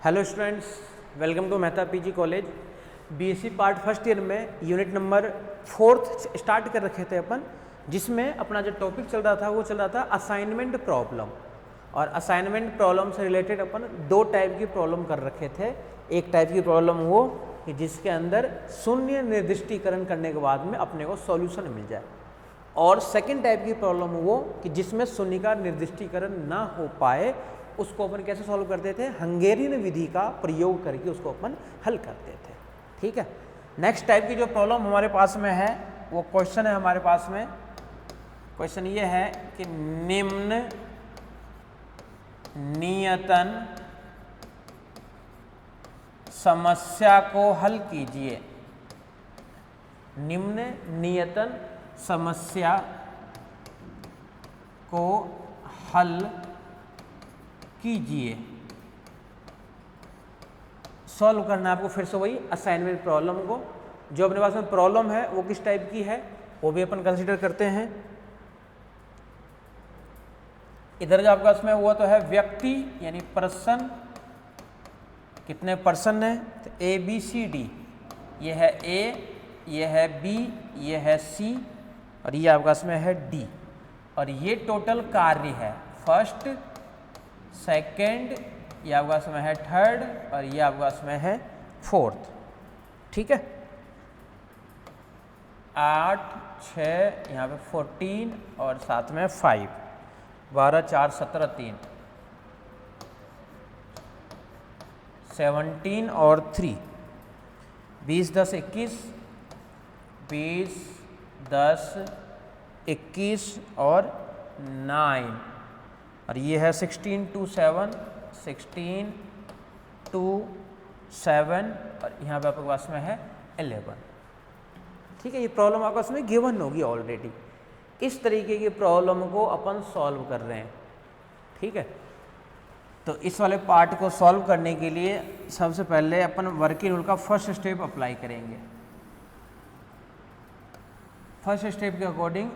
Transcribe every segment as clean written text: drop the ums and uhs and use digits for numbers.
Hello students, welcome to Mehta PG college. BSc part first year में unit number 4 start कर रखे थे अपन, जिसमें अपना जो टॉपिक चल रहा था वो चल रहा था असाइनमेंट प्रॉब्लम। और असाइनमेंट प्रॉब्लम से रिलेटेड अपन दो टाइप की प्रॉब्लम कर रखे थे। एक टाइप की प्रॉब्लम वो कि जिसके अंदर शून्य निर्दिष्टीकरण करने के बाद में अपने को सॉल्यूशन मिल जाए, और सेकेंड टाइप की प्रॉब्लम वो कि जिसमें शून्य का निर्दिष्टीकरण ना हो पाए, उसको अपन कैसे सॉल्व करते थे, हंगेरियन विधि का प्रयोग करके उसको अपन हल करते थे। ठीक है। नेक्स्ट टाइप की जो प्रॉब्लम हमारे पास में है वो क्वेश्चन है हमारे पास में। क्वेश्चन ये है कि निम्न नियतन समस्या को हल कीजिए। निम्न नियतन समस्या को हल कीजिए। सॉल्व करना है आपको फिर से वही असाइनमेंट प्रॉब्लम को। जो अपने पास में प्रॉब्लम है वो किस टाइप की है वो भी अपन कंसीडर करते हैं। इधर जो आपके पास में वो तो है व्यक्ति यानी पर्सन, कितने पर्सन है तो ए बी सी डी, ये है ए, ये है बी, ये है सी और ये आपके पास में है डी। और ये टोटल कार्य है फर्स्ट, सेकेंड, ये आपके पास में है थर्ड और ये आपके पास में है फोर्थ। ठीक है। 8 6 यहाँ पे 14 और साथ में 5, 12 4 17 3, 17 और 3, 20 10 21, 20 10 21 और 9, और ये है 16 2 7, 16 2 7 और यहाँ पे आपके पास में है 11। ठीक है। ये प्रॉब्लम आपके पास में गिवन होगी ऑलरेडी। इस तरीके की प्रॉब्लम को अपन सॉल्व कर रहे हैं। ठीक है। तो इस वाले पार्ट को सॉल्व करने के लिए सबसे पहले अपन वर्किंग रूल का फर्स्ट स्टेप अप्लाई करेंगे। फर्स्ट स्टेप के अकॉर्डिंग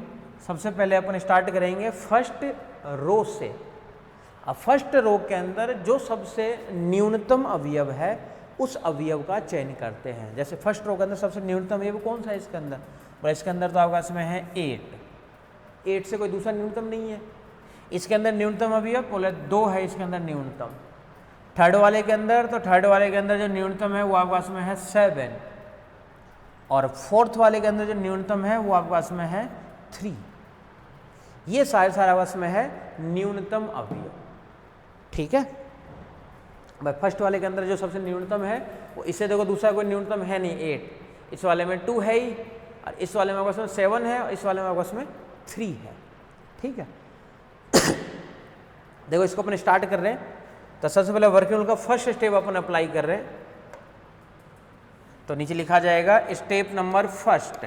सबसे पहले अपन स्टार्ट करेंगे फर्स्ट रो से। अब फर्स्ट रो के अंदर जो सबसे न्यूनतम अवयव है उस अवयव का चयन करते हैं। जैसे फर्स्ट रो के अंदर सबसे न्यूनतम अवयव कौन सा है इसके अंदर, और इसके अंदर तो आपका इसमें है 8 से कोई दूसरा न्यूनतम नहीं है। इसके अंदर न्यूनतम अवयव बोले 2 है, इसके अंदर न्यूनतम। थर्ड वाले के अंदर तो थर्ड वाले के अंदर जो न्यूनतम है वो आपके पास में है 7, और फोर्थ वाले के अंदर जो न्यूनतम है वो आपके पास में है 3। ये सारा आपस में है न्यूनतम अवयव। ठीक है। भाई फर्स्ट वाले के अंदर जो सबसे न्यूनतम है वो, इससे देखो दूसरा कोई न्यूनतम है नहीं 8, इस वाले में 2 है ही, और इस वाले में आपस में 7 है, और इस वाले में आपस में 3 है। ठीक है। देखो इसको अपन स्टार्ट कर रहे हैं, तो सबसे पहले वर्किंग रूल का फर्स्ट स्टेप अपन अप्लाई कर रहे हैं। तो नीचे लिखा जाएगा step number first,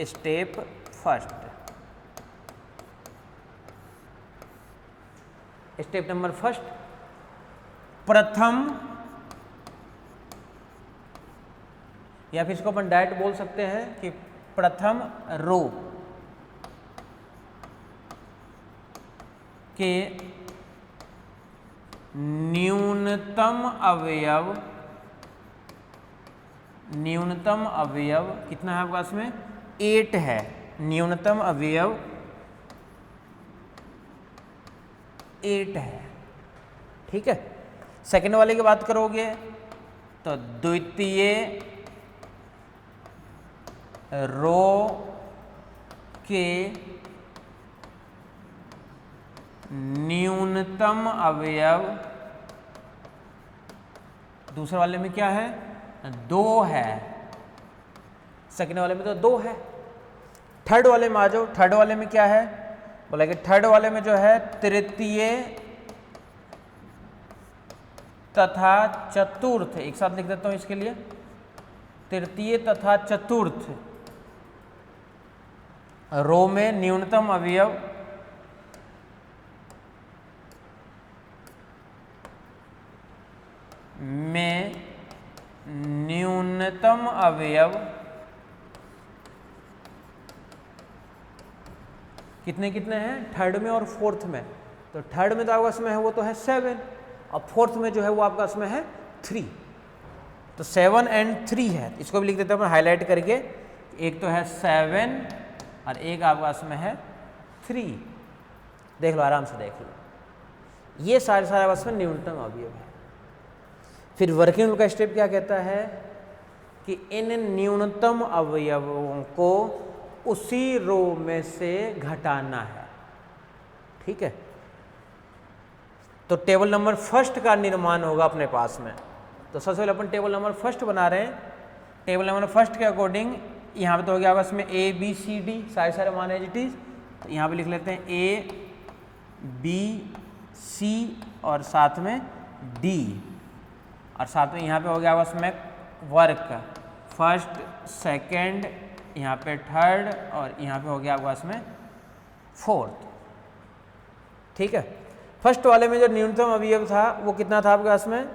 step first. Step number first, प्रथम, या फिर इसको अपन डायरेक्ट बोल सकते हैं कि प्रथम रो के न्यूनतम अवयव कितना है आपके पास में 8 है। न्यूनतम अवयव 8 है। ठीक है। सेकंड वाले की बात करोगे तो द्वितीय रो के न्यूनतम अवयव, दूसरे वाले में क्या है 2 है, सेकंड वाले में तो 2 है। थर्ड वाले में आ जाओ, थर्ड वाले में क्या है बोला कि थर्ड वाले में जो है तृतीय तथा चतुर्थ, एक साथ लिख देता हूं इसके लिए, तृतीय तथा चतुर्थ रो में न्यूनतम अवयव में न्यूनतम अवयव कितने कितने हैं, थर्ड में और फोर्थ में। तो थर्ड में तो आपस में है वो तो है 7, और फोर्थ में जो है वो आपका उसमें है 3, तो 7 and 3 है, इसको भी लिख देते हैं अपन हाईलाइट करके। एक तो है 7 और एक आपका उसमें है 3, देख लो आराम से देख लो, ये सारे आपस में न्यूनतम अवयव है। फिर वर्किंग रूल का स्टेप क्या कहता है कि इन न्यूनतम अवयवों को उसी रो में से घटाना है, ठीक है। तो टेबल नंबर फर्स्ट का निर्माण होगा अपने पास में, तो सबसे पहले अपन टेबल नंबर फर्स्ट बना रहे हैं। टेबल नंबर फर्स्ट के अकॉर्डिंग यहाँ पे तो हो गया आपस में A B C D सारे मान एज इट इज, तो यहाँ पे लिख लेते हैं A B C और साथ में D, और साथ में यहाँ पे हो गया आपस में वर्क, फर्स्ट सेकंड, यहाँ पे थर्ड, और यहाँ पे हो गया आपस में फोर्थ, ठीक है। फर्स्ट वाले में जो न्यूनतम अवयव था वो कितना था आपके पास में,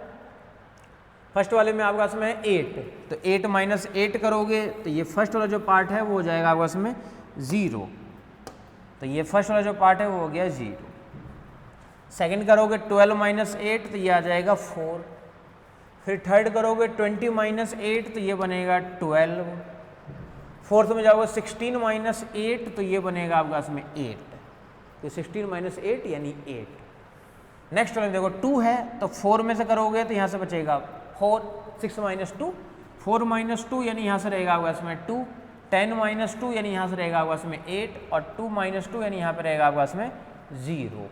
फर्स्ट वाले में आपके पास में है 8, तो 8 माइनस 8 करोगे तो ये फर्स्ट वाला जो पार्ट है वो हो जाएगा आपके पास में 0, तो ये फर्स्ट वाला जो पार्ट है वो हो गया 0। सेकंड करोगे 12 माइनस 8 तो ये आ जाएगा 4, फिर थर्ड करोगे 20 माइनस 8 तो ये बनेगा 12, फोर्थ में जाओगे 16 माइनस 8 तो ये बनेगा आपके पास में 8, तो 16 माइनस 8 यानी 8। नेक्स्ट वाले देखो 2 है, तो 4 में से करोगे तो यहाँ से बचेगा 4, 6 माइनस 2, 4 माइनस 2 यानी यहाँ से रहेगा आपके पास में 2, 10 माइनस 2 यानी यहाँ से रहेगा आपके पास में 8, और 2 माइनस 2 यानी यहाँ पे रहेगा आपके पास में 0।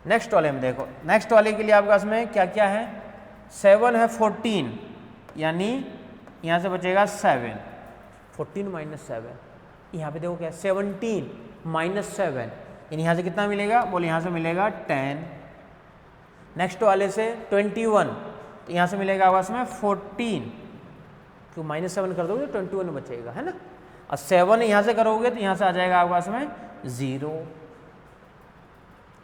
नेक्स्ट वाले में देखो, नेक्स्ट वाले के लिए आपके पास में क्या क्या है, 7 है 14, यानी यहाँ से बचेगा 7, 14 माइनस 7, यहाँ पे देखो क्या 17 माइनस 7, यानी यहाँ से कितना मिलेगा, बोले यहाँ से मिलेगा 10। नेक्स्ट वाले से 21, तो यहाँ से मिलेगा आपस में 14, क्यों माइनस 7 कर दोगे तो 21 बचेगा, है ना, और 7 यहाँ से करोगे तो यहाँ से आ जाएगा आपके पास में 0।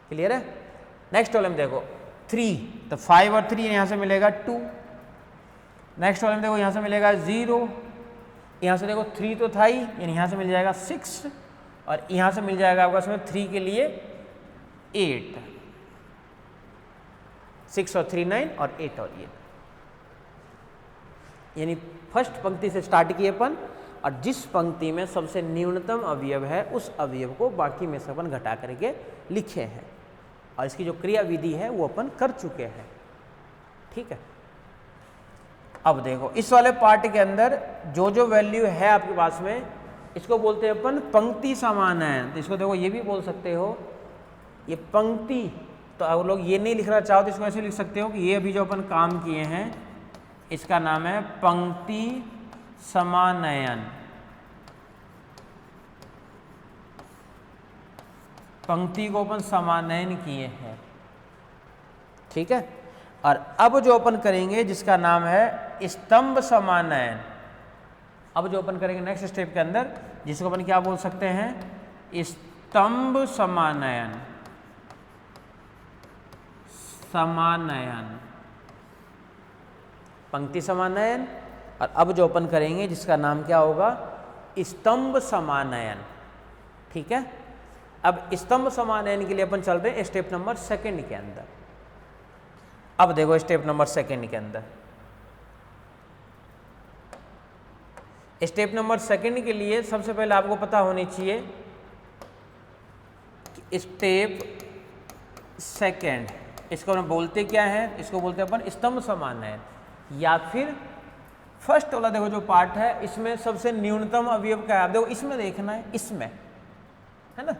क्लियर है। नेक्स्ट वाले में देखो 3, तो 5 और 3 यहाँ से मिलेगा 2। नेक्स्ट वाले में देखो यहाँ से मिलेगा 0, यहाँ से देखो 3 तो था ही, यानी यहाँ से मिल जाएगा 6, और यहाँ से मिल जाएगा आपके पास में 3 के लिए 8, 6 और 3 9 और 8 और 8, यानी फर्स्ट पंक्ति से स्टार्ट किए अपन, और जिस पंक्ति में सबसे न्यूनतम अवयव है उस अवयव को बाकी में से अपन घटा करके लिखे हैं, और इसकी जो क्रिया विधि है वो अपन कर चुके हैं, ठीक है। अब देखो इस वाले पार्ट के अंदर जो जो वैल्यू है आपके पास में, इसको बोलते हैं अपन पंक्ति समानयन। तो इसको देखो ये भी बोल सकते हो, ये पंक्ति, तो आप लोग ये नहीं लिखना चाहो तो इसको ऐसे लिख सकते हो कि ये अभी जो अपन काम किए हैं इसका नाम है पंक्ति समानयन। पंक्ति को अपन समानयन किए हैं, ठीक है। और अब जो अपन करेंगे जिसका नाम है स्तंभ समानयन, अब जो अपन करेंगे नेक्स्ट स्टेप के अंदर जिसको अपन क्या बोल सकते हैं, स्तंभ समानयन। समानयन, पंक्ति समानयन, और अब जो अपन करेंगे जिसका नाम क्या होगा, स्तंभ समानयन, ठीक है। अब स्तंभ समानयन के लिए अपन चल रहे हैं स्टेप नंबर 2 के अंदर। अब देखो स्टेप नंबर 2 के अंदर, स्टेप नंबर 2 के लिए सबसे पहले आपको पता होनी चाहिए कि स्टेप 2 इसको हम बोलते क्या है, इसको बोलते हैं अपन स्तंभ समानयन, या फिर फर्स्ट वाला देखो जो पार्ट है इसमें सबसे न्यूनतम अवयव क्या है, आप देखो इसमें देखना है, इसमें है ना,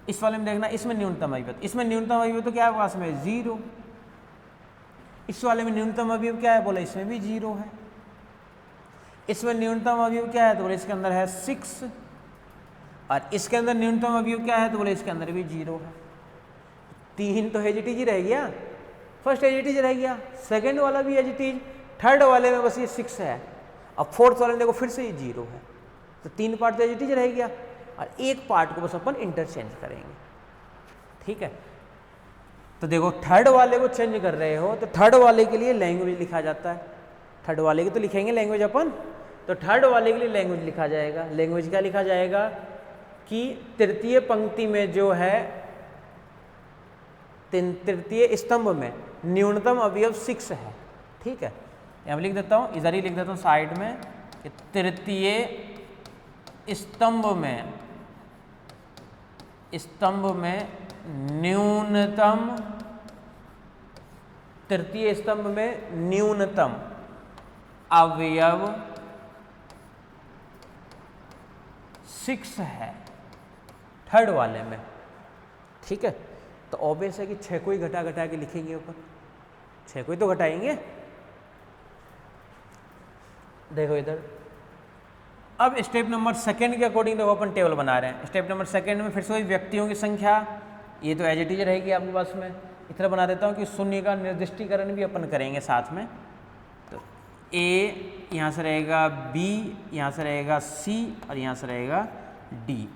इस वाले में देखना इसमें न्यूनतम अवयव, इसमें न्यूनतम अवयव तो क्या है पास में 0, इस वाले में न्यूनतम अवयव क्या है, बोले इसमें भी 0 है, इसमें न्यूनतम अवयव क्या है तो बोले इसके अंदर है 6, और इसके अंदर न्यूनतम अवयव क्या है तो बोले इसके अंदर भी 0 है। 3 तो एजिटीज रह गया, फर्स्ट एजिटीज रह गया, सेकंड वाला भी एजिटीज, थर्ड वाले में बस ये 6 है, और फोर्थ वाले में देखो फिर से ये 0 है, तो 3 पार्ट तो एजिटीज रह गया, और एक पार्ट को बस अपन इंटरचेंज करेंगे, ठीक है। तो देखो थर्ड वाले को चेंज कर रहे हो तो थर्ड वाले के लिए लैंग्वेज लिखा जाता है, थर्ड वाले की तो लिखेंगे लैंग्वेज अपन, तो थर्ड वाले के लिए लैंग्वेज लिखा जाएगा। लैंग्वेज क्या लिखा जाएगा कि तृतीय पंक्ति में जो है, तृतीय स्तंभ में न्यूनतम अवयव 6 है। ठीक है, यहाँ लिख देता हूँ, इधर ही लिख देता हूँ साइड में कि तृतीय स्तंभ में न्यूनतम, तृतीय स्तंभ में न्यूनतम अवयव 6 है, थर्ड वाले में। ठीक है, तो ऑब्वियस है कि 6 को ही घटा के लिखेंगे ऊपर, 6 को ही तो घटाएंगे। देखो इधर, अब स्टेप नंबर सेकंड के अकॉर्डिंग देखो अपन टेबल बना रहे हैं। स्टेप नंबर सेकंड में फिर से वही व्यक्तियों की संख्या, ये तो एज इट इज रहेगी आपके पास में। इतना बना देता हूँ कि शून्य का निर्दिष्टीकरण भी अपन करेंगे साथ में। तो ए यहाँ से रहेगा, बी यहाँ से रहेगा, सी और यहाँ से रहेगा डी।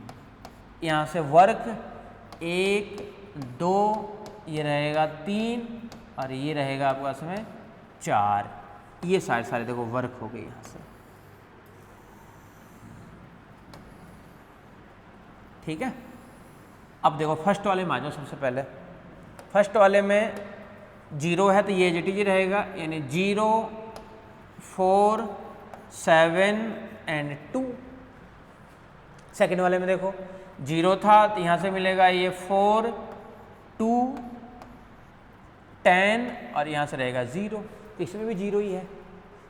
यहाँ से वर्ग 1 2, ये रहेगा 3 और ये रहेगा आपके पास में 4। ये सारे देखो वर्ग हो गए यहाँ से। ठीक है, अब देखो फर्स्ट वाले में आ जाओ। सबसे पहले फर्स्ट वाले में 0 है तो ये एज इट इज रहेगा, यानी 0 4 7 एंड 2। सेकेंड वाले में देखो 0 था तो यहाँ से मिलेगा ये 4 2 10 और यहाँ से रहेगा 0। तो इसमें भी 0 ही है।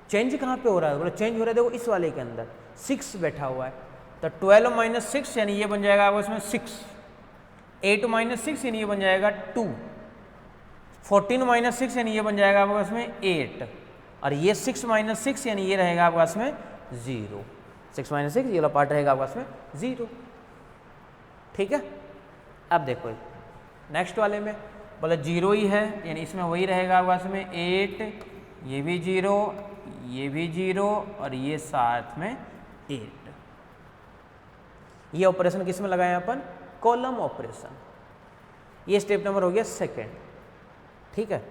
चेंज कहाँ पे हो रहा है? बोलो चेंज हो रहा है, देखो इस वाले के अंदर 6 बैठा हुआ है। तो 12 - 6 यानी ये बन जाएगा आपको इसमें 6। 8 - 6 यानी ये बन जाएगा 2। 14 - 6 यानी ये बन जाएगा आपके पास में 8। और ये 6 - 6 यानी ये रहेगा आपके पास में 0। 6 - 6 ये वाला पार्ट रहेगा आपके पास में 0। ठीक है, अब देखो नेक्स्ट वाले में बोला 0 ही है, यानी इसमें वही रहेगा आपके पास में 8, ये भी 0, ये भी 0 और ये साथ में 8। ये ऑपरेशन किस में लगाए अपन? Column operation. ये स्टेप नंबर हो गया सेकंड। ठीक है,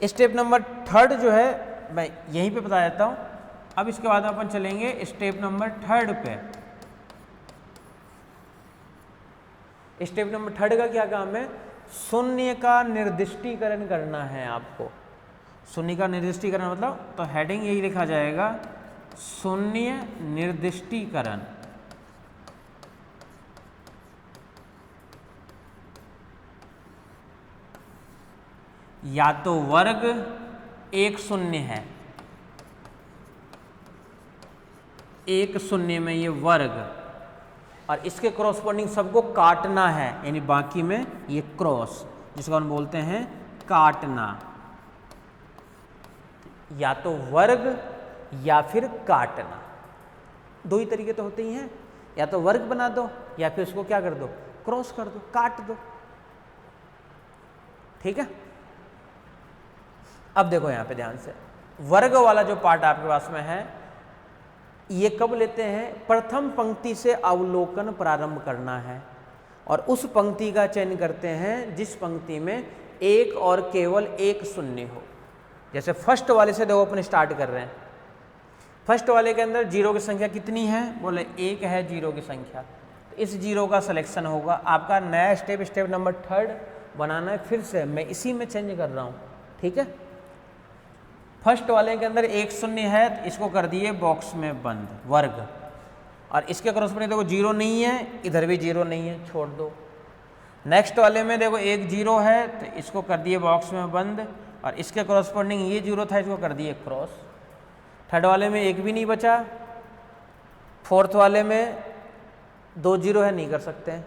स्टेप नंबर थर्ड जो है मैं यहीं पे बता देता हूँ। अब इसके बाद अपन चलेंगे स्टेप नंबर थर्ड पे। स्टेप नंबर थर्ड का क्या काम है? शून्य का निर्दिष्टीकरण करना है आपको। शून्य का निर्दिष्टीकरण मतलब, तो हेडिंग यही लिखा जाएगा, शून्य निर्दिष्टीकरण। या तो वर्ग 1 0 है, 1 0 में ये वर्ग, और इसके क्रॉसपोंडिंग सबको काटना है, यानी बाकी में ये क्रॉस, जिसको हम बोलते हैं काटना। या तो वर्ग या फिर काटना, दो ही तरीके तो होते ही हैं। या तो वर्ग बना दो या फिर उसको क्या कर दो, क्रॉस कर दो, काट दो। ठीक है, अब देखो यहां पे ध्यान से, वर्ग वाला जो पार्ट आपके पास में है, ये कब लेते हैं? प्रथम पंक्ति से अवलोकन प्रारंभ करना है और उस पंक्ति का चयन करते हैं जिस पंक्ति में एक और केवल एक शून्य हो। जैसे फर्स्ट वाले से देखो अपन स्टार्ट कर रहे हैं। फर्स्ट वाले के अंदर जीरो की संख्या कितनी है? बोले 1 है जीरो की संख्या। तो इस जीरो का सिलेक्शन होगा। आपका नया स्टेप, स्टेप नंबर थर्ड बनाना है। फिर से मैं इसी में चेंज कर रहा हूँ। ठीक है, फर्स्ट वाले के अंदर एक शून्य है तो इसको कर दिए बॉक्स में बंद, वर्ग। और इसके क्रॉसपोंडिंग देखो जीरो नहीं है, इधर भी जीरो नहीं है, छोड़ दो। नेक्स्ट वाले में देखो एक जीरो है तो इसको कर दिए बॉक्स में बंद, और इसके क्रॉसपोंडिंग ये जीरो था, इसको कर दिए क्रॉस। थर्ड वाले में एक भी नहीं बचा। फोर्थ वाले में 2 जीरो है, नहीं कर सकते हैं।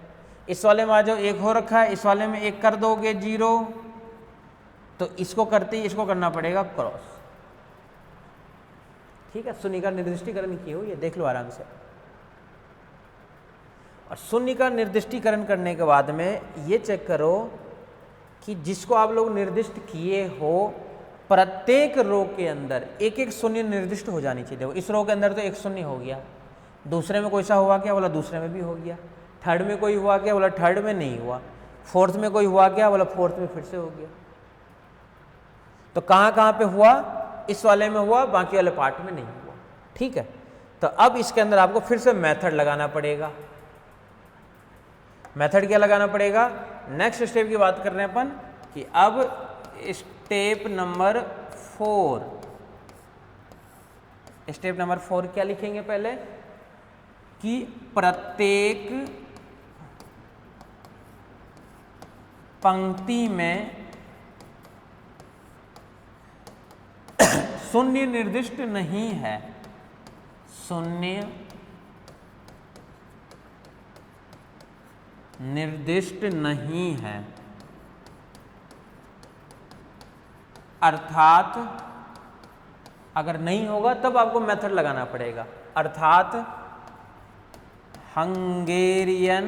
इस वाले में आ जाओ, एक हो रखा है, इस वाले में एक कर दोगे जीरो, तो इसको करते ही इसको करना पड़ेगा क्रॉस। ठीक है, शून्य का निर्दिष्टीकरण किए हो, ये देख लो आराम से। और शून्य का निर्दिष्टीकरण करने के बाद में ये चेक करो कि जिसको आप लोग निर्दिष्ट किए हो प्रत्येक रो के अंदर एक एक शून्य निर्दिष्ट हो जानी चाहिए। देखो इस रो के अंदर तो एक शून्य हो गया, दूसरे में कोई सा हुआ क्या? बोला दूसरे में भी हो गया। थर्ड में कोई हुआ क्या? बोला थर्ड में नहीं हुआ। फोर्थ में कोई हुआ क्या? बोला फोर्थ में फिर से हो गया। तो कहाँ कहाँ पे हुआ? इस वाले में हुआ, बाकी वाले पार्ट में नहीं हुआ। ठीक है, तो अब इसके अंदर आपको फिर से मेथड लगाना पड़ेगा। मेथड क्या लगाना पड़ेगा? नेक्स्ट स्टेप की बात कर रहे हैं अपन कि अब इस स्टेप नंबर 4, स्टेप नंबर 4 क्या लिखेंगे पहले कि प्रत्येक पंक्ति में शून्य निर्दिष्ट नहीं है, शून्य निर्दिष्ट नहीं है, अर्थात अगर नहीं होगा तब आपको मेथड लगाना पड़ेगा, अर्थात हंगेरियन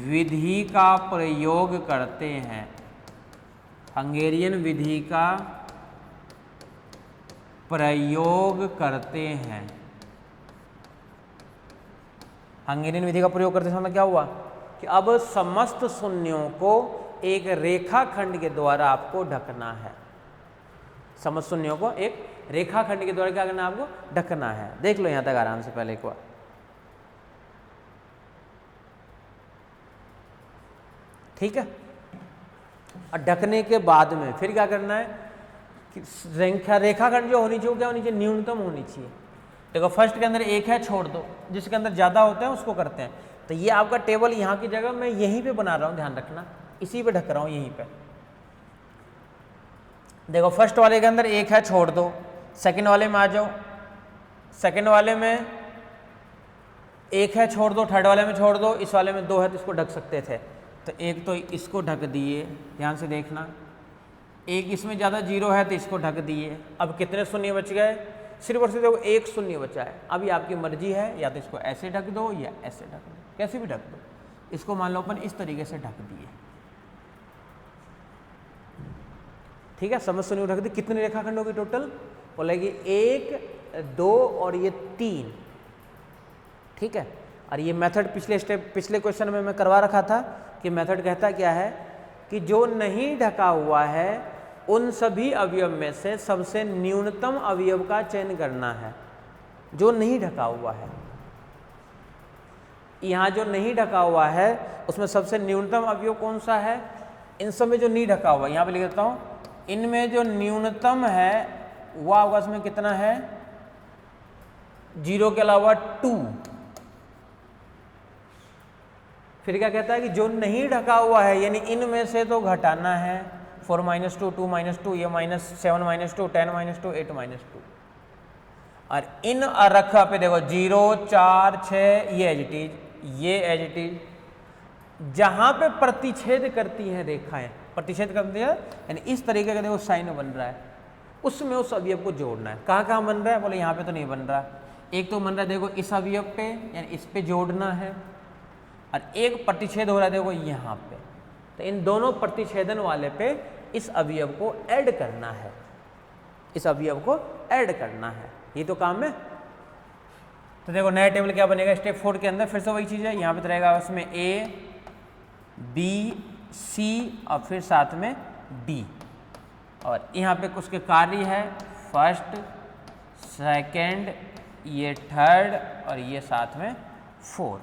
विधि का प्रयोग करते हैं, हंगेरियन विधि का प्रयोग करते हैं। हंगेरियन विधि का प्रयोग करते समय क्या हुआ कि अब समस्त शून्यों को एक रेखाखंड के द्वारा आपको ढकना है, समस्त शून्यों को एक रेखाखंड के द्वारा क्या करना है, आपको ढकना है। देख लो यहां तक आराम से पहले एक बार, ठीक है। और ढकने के बाद में फिर क्या करना है कि रेखाखंड जो होनी चाहिए क्या होनी चाहिए, न्यूनतम होनी चाहिए। देखो फर्स्ट के अंदर एक है, छोड़ दो, जिसके अंदर ज़्यादा होते हैं उसको करते हैं। तो ये आपका टेबल यहाँ की जगह मैं यहीं पे बना रहा हूँ, ध्यान रखना, इसी पे ढक रहा हूँ यहीं पे। देखो फर्स्ट वाले के अंदर एक है, छोड़ दो, सेकंड वाले में आ जाओ, सेकंड वाले में एक है, छोड़ दो, थर्ड वाले में छोड़ दो, इस वाले में दो है तो इसको ढक सकते थे, तो एक तो इसको ढक दिए, ध्यान से देखना, एक इसमें ज़्यादा जीरो है तो इसको ढक दिए। अब कितने शून्य बच गए, सिर्फ और सिर्फ देखो एक शून्य बचा है। अभी आपकी मर्जी है, या तो इसको ऐसे ढक दो या ऐसे ढक दो, कैसे भी ढक दो। इसको मान लो अपन इस तरीके से ढक दिए, ठीक है, समझ शून्य ढक दी। कितने रेखाखंड होगी टोटल, बोलेगी 1 2 और ये 3, ठीक है। और ये मेथड पिछले क्वेश्चन में मैं करवा रखा था कि मेथड कहता क्या है कि जो नहीं ढका हुआ है उन सभी अवयव में से सबसे न्यूनतम अवयव का चयन करना है, जो नहीं ढका हुआ है। यहाँ जो नहीं ढका हुआ है उसमें सबसे न्यूनतम अवयव कौन सा है, इन सब में जो नहीं ढका हुआ, यहाँ पे लिख देता हूँ, इनमें जो न्यूनतम है वह होगा, इसमें कितना है, 0 के अलावा 2। फिर क्या कहता है कि जो नहीं ढका हुआ है यानी इनमें से तो घटाना है, 4 - 2 2 - 2, ये -7 - 2 10 - 2 8 - 2। और इन रखा पे देखो 0 4 6, ये एज इट इज, ये एज इट इज। जहां पे प्रतिच्छेद करती हैं रेखाएं, प्रतिच्छेद करती है यानी इस तरीके का देखो साइन बन रहा है, उसमें उस अवयव को जोड़ना है। कहाँ कहाँ बन रहा है, बोले यहाँ पे तो नहीं बन रहा। एक तो बन रहा है देखो इस अवयव पे, यानी इस पे जोड़ना है, और एक प्रतिच्छेद हो रहा है देखो यहाँ पे। तो इन दोनों प्रतिच्छेदन वाले पे इस अवयव को ऐड करना है, इस अवयव को ऐड करना है, ये तो काम है। तो देखो नया टेबल क्या बनेगा स्टेप 4 के अंदर, फिर से वही चीज़ है, यहाँ पे तो रहेगा उसमें A B C और फिर साथ में D, और यहाँ पे उसके कार्य है फर्स्ट सेकंड, ये थर्ड और ये साथ में 4।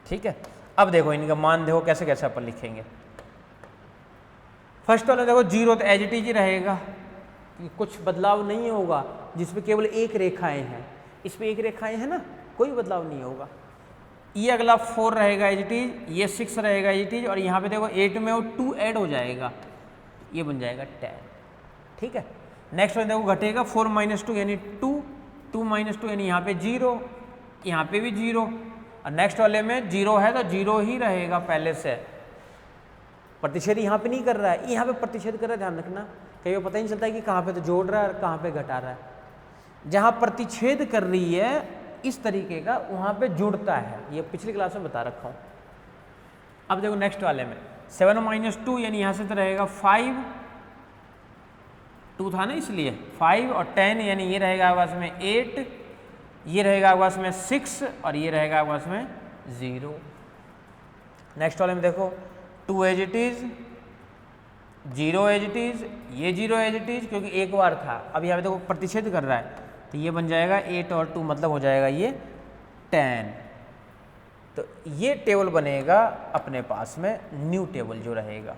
ठीक है। अब देखो इनका मान देखो कैसे कैसे अपन लिखेंगे। फर्स्ट वाला देखो 0 तो एज इट इज ही रहेगा, कुछ बदलाव नहीं होगा, जिसपे केवल एक रेखाएं हैं, इस पे एक रेखाएं हैं ना, कोई बदलाव नहीं होगा। ये अगला 4 रहेगा एज इट इज, ये 6 रहेगा एज इट इज, और यहाँ पे देखो 8 में वो 2 ऐड हो जाएगा, ये बन जाएगा 10। ठीक है। नेक्स्ट में देखो घटेगा 4 - 2 यानी 2 2 - 2 यानी यहाँ पे 0, यहाँ पे भी 0, और नेक्स्ट वाले में 0 है तो 0 ही रहेगा पहले से। प्रतिच्छेद यहाँ पे नहीं कर रहा है, यहाँ पे प्रतिच्छेद कर रहा है, ध्यान रखना, कहीं पता ही नहीं चलता है कि कहाँ पे तो जोड़ रहा है और कहाँ पे घटा रहा है। जहाँ प्रतिच्छेद कर रही है इस तरीके का, वहाँ पे जुड़ता है, ये पिछली क्लास में बता रखा हूँ। अब देखो नेक्स्ट वाले में 7 - 2 यानी यहाँ से तो रहेगा 5, 2 था ना इसलिए 5, और 10 यानी ये रहेगा आपके पास में 8, ये रहेगा आपके पास में 6, और ये रहेगा आपके पास में 0। नेक्स्ट वाले में देखो 2 as it is, 0 as it is, ये 0 एज इट इज, क्योंकि एक बार था। अब यहाँ पे देखो प्रतिच्छेद कर रहा है तो ये बन जाएगा 8 और 2 मतलब हो जाएगा ये 10। तो ये टेबल बनेगा अपने पास में न्यू टेबल जो रहेगा।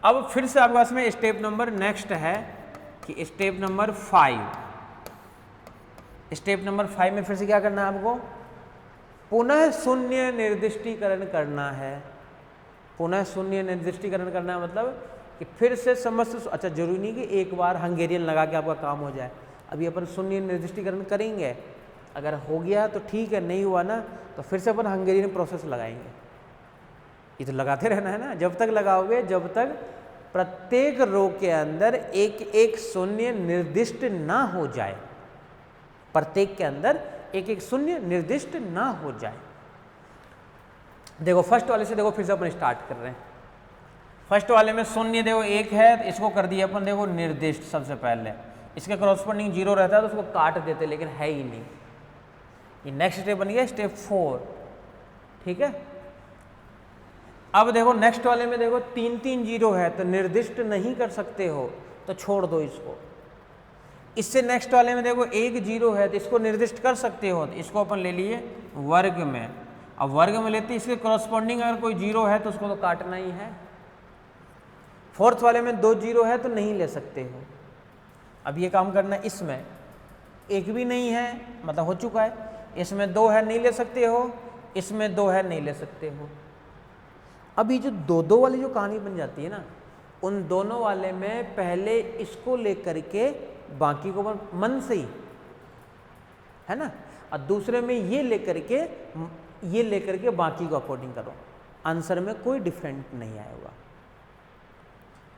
अब फिर से आपके पास में स्टेप नंबर नेक्स्ट है कि स्टेप नंबर 5। स्टेप नंबर 5 में फिर से क्या करना है आपको, पुनः शून्य निर्दिष्टीकरण करना है। पुनः शून्य निर्दिष्टीकरण करना है मतलब कि फिर से समस्त, अच्छा जरूरी नहीं कि एक बार हंगेरियन लगा के आपका काम हो जाए। अभी अपन शून्य निर्दिष्टीकरण करेंगे, अगर हो गया तो ठीक है, नहीं हुआ ना तो फिर से अपन हंगेरियन प्रोसेस लगाएंगे। ये तो लगाते रहना है ना, जब तक लगाओगे जब तक प्रत्येक रो के अंदर एक एक शून्य निर्दिष्ट ना हो जाए, प्रत्येक के अंदर एक एक शून्य निर्दिष्ट ना हो जाए। देखो फर्स्ट वाले से देखो फिर से अपन स्टार्ट कर रहे हैं। फर्स्ट वाले में शून्य देखो 1 है, तो इसको कर दिया अपन देखो निर्दिष्ट। सबसे पहले इसके क्रॉसपोंडिंग 0 रहता है तो उसको काट देते, लेकिन है ही नहीं। ये नेक्स्ट स्टेप बन गया स्टेप 4, ठीक है। अब देखो नेक्स्ट वाले में देखो 3 0 है तो निर्दिष्ट नहीं कर सकते हो, तो छोड़ दो इसको। इससे नेक्स्ट वाले में देखो 1 0 है तो इसको निर्दिष्ट कर सकते हो, तो इसको अपन ले लिए वर्ग में। अब वर्ग में लेते इसके क्रॉसपोंडिंग अगर कोई 0 है तो उसको तो काटना ही है। फोर्थ वाले में 2 0 है तो नहीं ले सकते हो। अब ये काम करना है, इसमें 1 भी नहीं है मतलब हो चुका है, इसमें 2 है नहीं ले सकते हो, इसमें 2 है नहीं ले सकते हो। अब ये जो 2 वाली जो कहानी बन जाती है ना, उन दोनों वाले में पहले इसको लेकर के बाकी को मन से ही है ना, और दूसरे में ये लेकर के बाकी को अकॉर्डिंग करो, आंसर में कोई डिफरेंट नहीं आएगा,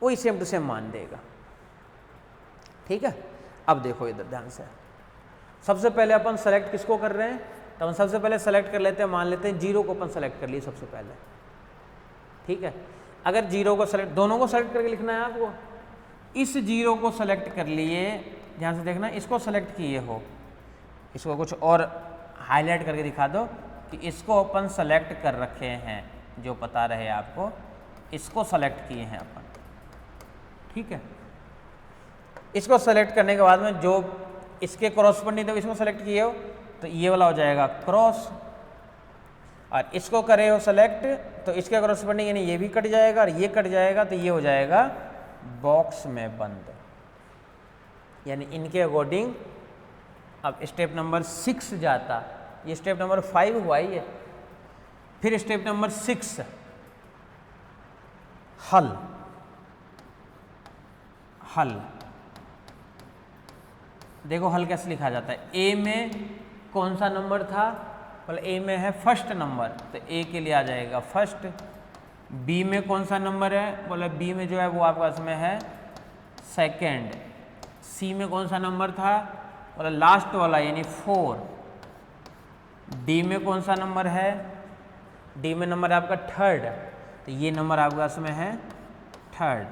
वही सेम टू सेम मान देगा, ठीक है। अब देखो इधर ध्यान से, सबसे पहले अपन सेलेक्ट किसको कर रहे हैं, तो हम सबसे पहले सेलेक्ट कर लेते हैं, मान लेते हैं 0 को अपन सेलेक्ट कर लिए सबसे पहले, ठीक है। अगर 0 को सेलेक्ट, दोनों को सेलेक्ट करके लिखना है आपको। इस 0 को सेलेक्ट कर लिए, ध्यान से देखना, इसको सेलेक्ट किए हो, इसको कुछ और हाईलाइट करके दिखा दो कि इसको अपन सेलेक्ट कर रखे हैं, जो पता रहे आपको, इसको सेलेक्ट किए हैं अपन, ठीक है। इसको सेलेक्ट करने के बाद में जो इसके क्रॉसपोंडिंग तो इसको सेलेक्ट किए हो तो ये वाला हो जाएगा क्रॉस, और इसको करे हो सेलेक्ट तो इसके क्रॉसपोंडिंग यानी ये भी कट जाएगा और ये कट जाएगा, तो ये हो जाएगा बॉक्स में बंद। यानी इनके अकॉर्डिंग अब स्टेप नंबर 6 जाता, ये स्टेप नंबर 5 हुआ ही है। फिर स्टेप नंबर 6 हल। हल देखो हल कैसे लिखा जाता है, ए में कौन सा नंबर था, बोले ए में है फर्स्ट नंबर, तो ए के लिए आ जाएगा फर्स्ट। बी में कौन सा नंबर है, बोले बी में जो है वो आपके पास में है सेकंड। सी में कौन सा नंबर था, बोले लास्ट वाला यानी 4। डी में कौन सा नंबर है, डी में नंबर है आपका थर्ड, तो ये नंबर आपके पास में है थर्ड।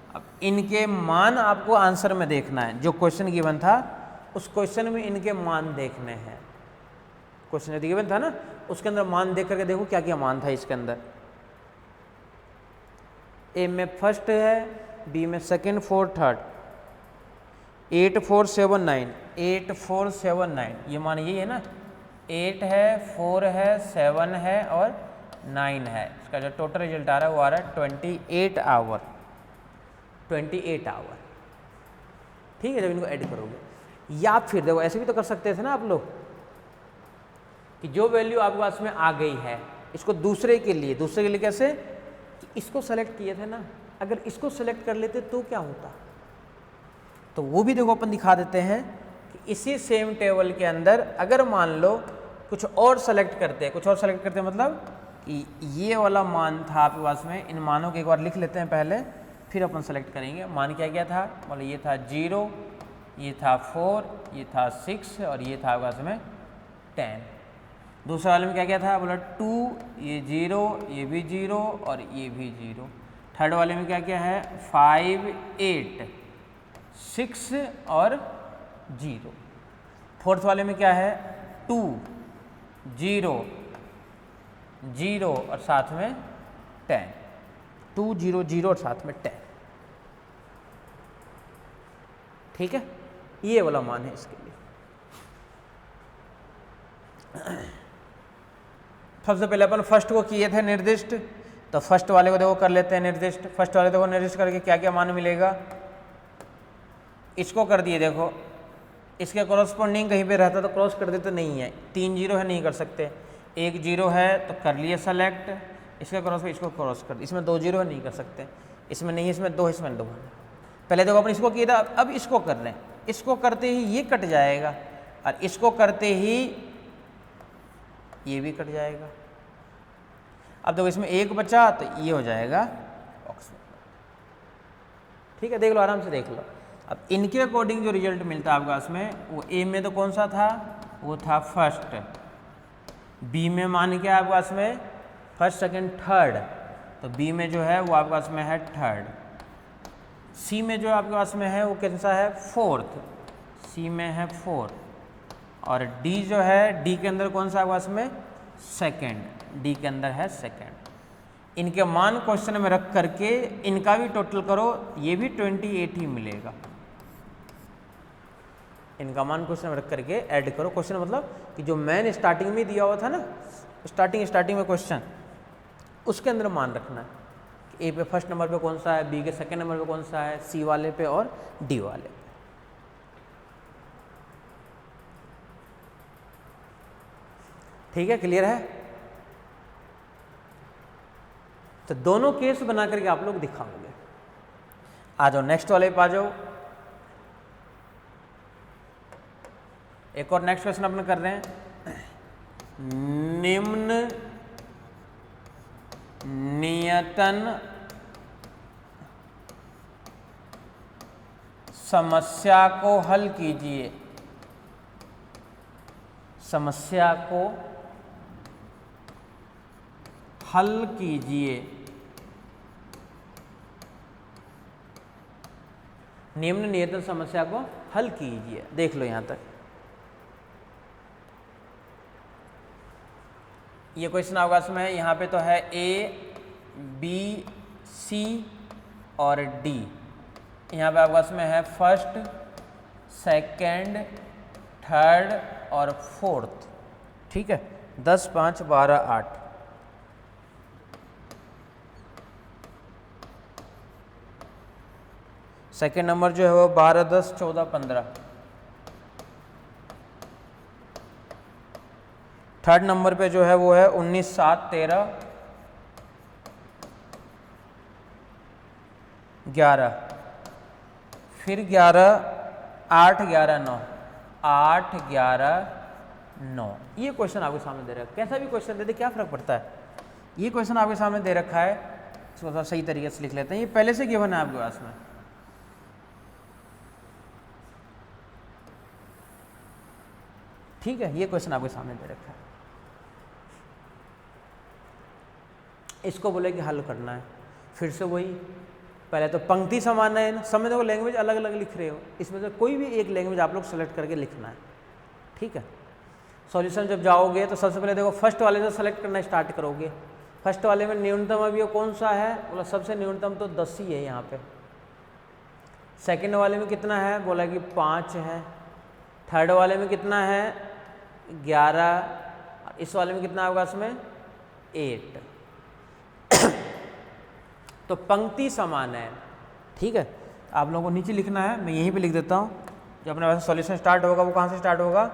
अब इनके मान आपको आंसर में देखना है, जो क्वेश्चन गिवन था उस क्वेश्चन में इनके मान देखने हैं। क्वेश्चन जो गिवन था ना उसके अंदर मान देख करके देखो क्या क्या मान था इसके अंदर। ए में फर्स्ट है, बी में सेकंड, फोर्थ, थर्ड। 8 4 7 9, 8 4 7 9, ये मान यही है ना, 8 है, 4 है, 7 है और 9 है। इसका जो टोटल रिजल्ट आ रहा है वो आ रहा है 28 आवर, 28 आवर, ठीक है। जब इनको ऐड करोगे, या फिर देखो ऐसे भी तो कर सकते थे ना आप लोग कि जो वैल्यू आपके पास में आ गई है इसको दूसरे के लिए कैसे, कि इसको सेलेक्ट किए थे ना, अगर इसको सेलेक्ट कर लेते तो क्या होता, तो वो भी देखो अपन दिखा देते हैं कि इसी सेम टेबल के अंदर अगर मान लो कुछ और सेलेक्ट करते, मतलब कि ये वाला मान था आपके पास में, इन मानों को एक बार लिख लेते हैं पहले, फिर अपन सेलेक्ट करेंगे। मान क्या क्या था, बोले ये था 0, ये था 4, ये था 6 और ये था आपके पास में 10। दूसरे वाले में क्या क्या था, बोला 2, ये 0, ये भी 0 और ये भी 0। थर्ड वाले में क्या क्या है, 5 8 6 और 0। फोर्थ वाले में क्या है, 2 0 0 और साथ में 10, 2 0 0 और साथ में 10, ठीक है। ये वाला मान है इसके लिए। सबसे पहले अपन फर्स्ट को किए थे निर्दिष्ट, तो फर्स्ट वाले को देखो कर लेते हैं निर्दिष्ट। फर्स्ट वाले देखो निर्दिष्ट करके क्या क्या मान मिलेगा, इसको कर दिए। देखो इसके कॉरस्पॉन्डिंग कहीं पे रहता तो क्रॉस कर देते, नहीं है, 3 जीरो है नहीं कर सकते, 1 जीरो है तो कर लिए सेलेक्ट, इसके क्रॉस पे इसको क्रॉस कर दिए। इसमें 2 जीरो है नहीं कर सकते, इसमें नहीं, इसमें 2, इसमें 2 है। पहले देखो अपन इसको किया था, अब इसको कर रहे हैं, इसको करते ही ये कट जाएगा और इसको करते ही ये भी कट जाएगा। अब देखो इसमें 1 बचा तो ये हो जाएगा ऑक्सफोर्ड। ठीक है, देख लो आराम से देख लो। अब इनके अकॉर्डिंग जो रिजल्ट मिलता है आपका इसमें, वो ए में तो कौन सा था, वो था फर्स्ट, बी में मान क्या आपका इसमें फर्स्ट सेकंड थर्ड, तो बी में जो है वो आपके पास में है थर्ड, सी में जो आपके पास में है वो कैसा है फोर्थ, सी में है फोर्थ, और डी जो है, डी के अंदर कौन सा आपके पास में सेकंड, डी के अंदर है सेकंड। इनके मान क्वेश्चन में रख करके इनका भी टोटल करो, ये भी 28 ही मिलेगा। इनका मान क्वेश्चन में रख करके ऐड करो, क्वेश्चन मतलब कि जो मैंने स्टार्टिंग में दिया हुआ था ना, स्टार्टिंग में क्वेश्चन, उसके अंदर मान रखना है कि ए पे फर्स्ट नंबर पे कौन सा है, बी के सेकंड नंबर पे कौन सा है, सी वाले पे और डी वाले पे। ठीक है, क्लियर है। तो दोनों केस बना करके आप लोग दिखाओगे। आ जाओ नेक्स्ट वाले पे आ जाओ। एक और नेक्स्ट क्वेश्चन अपन कर रहे हैं, निम्न नियतन समस्या को हल कीजिए। समस्या को हल कीजिए। निम्न नियतन समस्या को हल कीजिए। देख लो यहां तक, ये क्वेश्चन अवकाश में है। यहाँ पे तो है ए बी सी और डी, यहाँ पे अवकाश में है फर्स्ट सेकंड थर्ड और फोर्थ। ठीक है, 10 5 12 8। सेकेंड नंबर जो है वो 12 10 14 15। थर्ड नंबर पे जो है वो है 19 7 13 11, फिर 11 8 11 9, 8 11 9। ये क्वेश्चन आपके सामने दे रखा है। कैसा भी क्वेश्चन दे दे क्या फर्क पड़ता है, ये क्वेश्चन आपके सामने दे रखा है, इसको थोड़ा सही तरीके से लिख लेते हैं। ये पहले से गिवन है आपके पास में। ठीक है, ये क्वेश्चन आपके सामने दे रखा है, इसको बोले कि हल करना है। फिर से वही, पहले तो पंक्ति समान है, समझ लो लैंग्वेज अलग अलग लिख रहे हो, इसमें से कोई भी एक लैंग्वेज आप लोग सेलेक्ट करके लिखना है। ठीक है, सॉल्यूशन जब जाओगे तो सबसे पहले देखो फर्स्ट वाले से सेलेक्ट करना स्टार्ट करोगे। फर्स्ट वाले में न्यूनतम अवयव कौन सा है, बोला सबसे न्यूनतम तो 10 ही है यहाँ पे। सेकंड वाले में कितना है, बोला कि 5 है। थर्ड वाले में कितना है 11, इस वाले में कितना होगा इसमें 8। तो पंक्ति समान है। ठीक है, आप लोगों को नीचे लिखना है, मैं यहीं पे लिख देता हूँ। जब अपने पास सॉल्यूशन स्टार्ट होगा वो कहाँ से स्टार्ट होगा,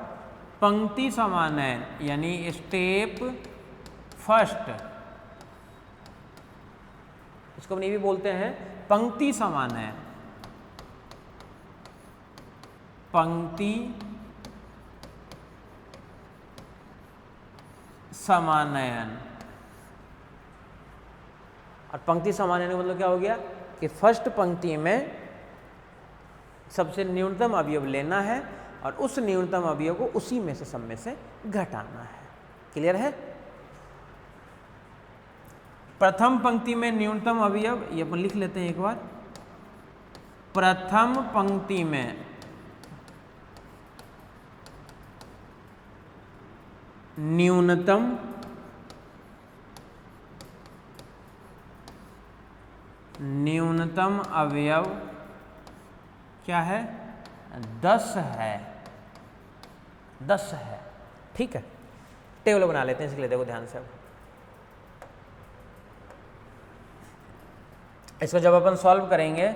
पंक्ति समान है, यानी स्टेप फर्स्ट, इसको अपनी भी बोलते हैं पंक्ति समान है। पंक्ति समानयन। और पंक्ति समानयन का मतलब क्या हो गया कि फर्स्ट पंक्ति में सबसे न्यूनतम अवयव लेना है और उस न्यूनतम अवयव को उसी में से सब में से घटाना है। क्लियर है। प्रथम पंक्ति में न्यूनतम अवयव, ये अपन लिख लेते हैं एक बार। प्रथम पंक्ति में न्यूनतम अवयव क्या है, 10 है, 10 है। ठीक है, टेबल बना लेते हैं इसके लिए, देखो ध्यान से। अब इसको जब अपन सॉल्व करेंगे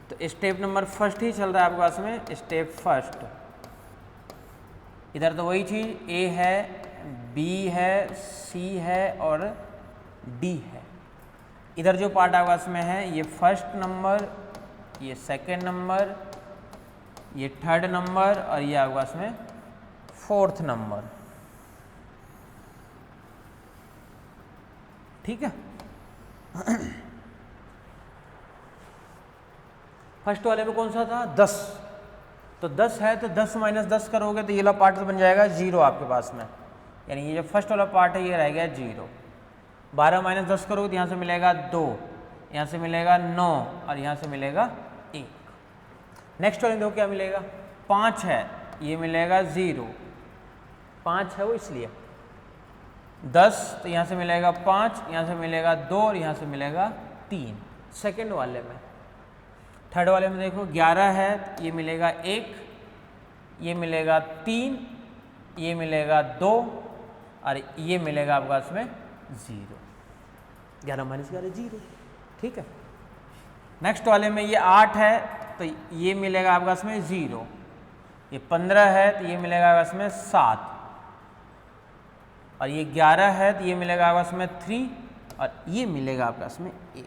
तो स्टेप नंबर फर्स्ट ही चल रहा है आपके पास में, स्टेप फर्स्ट। इधर तो वही चीज, ए है, बी है, सी है और डी है। इधर जो पार्ट आपके पास में है, ये फर्स्ट नंबर, ये सेकंड नंबर, ये थर्ड नंबर और ये आपके पास में फोर्थ नंबर। ठीक है, फर्स्ट वाले में कौन सा था, 10। तो 10 है तो 10 माइनस 10 करोगे तो ये वाला पार्ट तो बन जाएगा 0 आपके पास में, यानी ये जो फर्स्ट वाला पार्ट है ये रह गया 0। 12 माइनस 10 करोगे तो यहाँ से मिलेगा 2, यहाँ से मिलेगा 9 और यहाँ से मिलेगा 1। नेक्स्ट वाले में देखो क्या मिलेगा, 5 है, ये मिलेगा 0, 5 है वो इसलिए। 10 तो यहाँ से मिलेगा 5, यहाँ से मिलेगा 2 और यहाँ से मिलेगा 3 सेकेंड वाले में। थर्ड वाले में देखो 11 है, ये मिलेगा 1, ये मिलेगा 3, ये मिलेगा 2 और ये मिलेगा आपके पास में 0। 11 माइनस 11 0। ठीक है, नेक्स्ट वाले में ये 8 है तो ये मिलेगा आपके पास में 0, ये 15 है तो ये मिलेगा आपके पास में 7 और ये 11 है तो ये मिलेगा आपके पास में 3 और ये मिलेगा आपके पास में 1।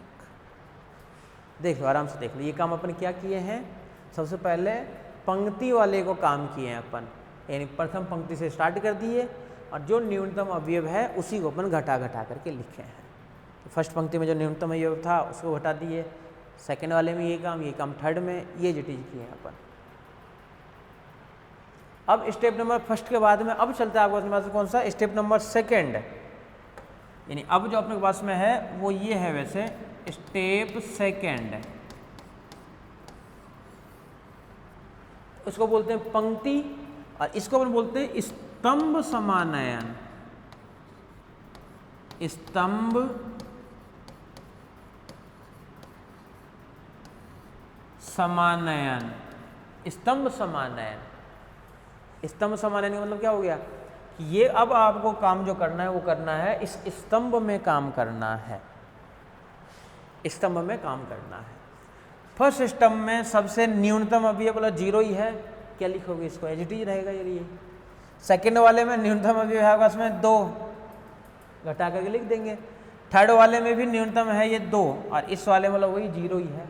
देख लो, आराम से देख लो, ये काम अपन क्या किए हैं, सबसे पहले पंक्ति वाले को काम किए हैं अपन, यानी प्रथम पंक्ति से स्टार्ट कर दिए और जो न्यूनतम अवयव है उसी को अपन घटा घटा करके लिखे हैं। तो फर्स्ट पंक्ति में जो न्यूनतम अवयव था उसको घटा दिए, सेकंड वाले में ये काम थर्ड में ये जो चीज़ किए हैं अपन। अब स्टेप नंबर फर्स्ट के बाद में अब चलता है आपके पास में कौन सा, स्टेप नंबर सेकेंड, यानी अब जो अपने पास में है वो ये है वैसे स्टेप सेकेंड। उसको बोलते हैं पंक्ति और इसको अपन बोलते हैं स्तंभ समानयन। स्तंभ समानयन, स्तंभ समानयन। स्तंभ समानयन का मतलब क्या हो गया कि ये अब आपको काम जो करना है वो करना है इस स्तंभ में काम करना है, स्तंभ में काम करना है। फर्स्ट स्तंभ में सबसे न्यूनतम अवयव वाला 0 ही है, क्या लिखोगे इसको, एज इट इज रहेगा ये। सेकंड वाले में न्यूनतम अवयव है उसमें 2, घटा करके लिख देंगे। थर्ड वाले में भी न्यूनतम है ये 2 और इस वाले मतलब वही 0 ही है।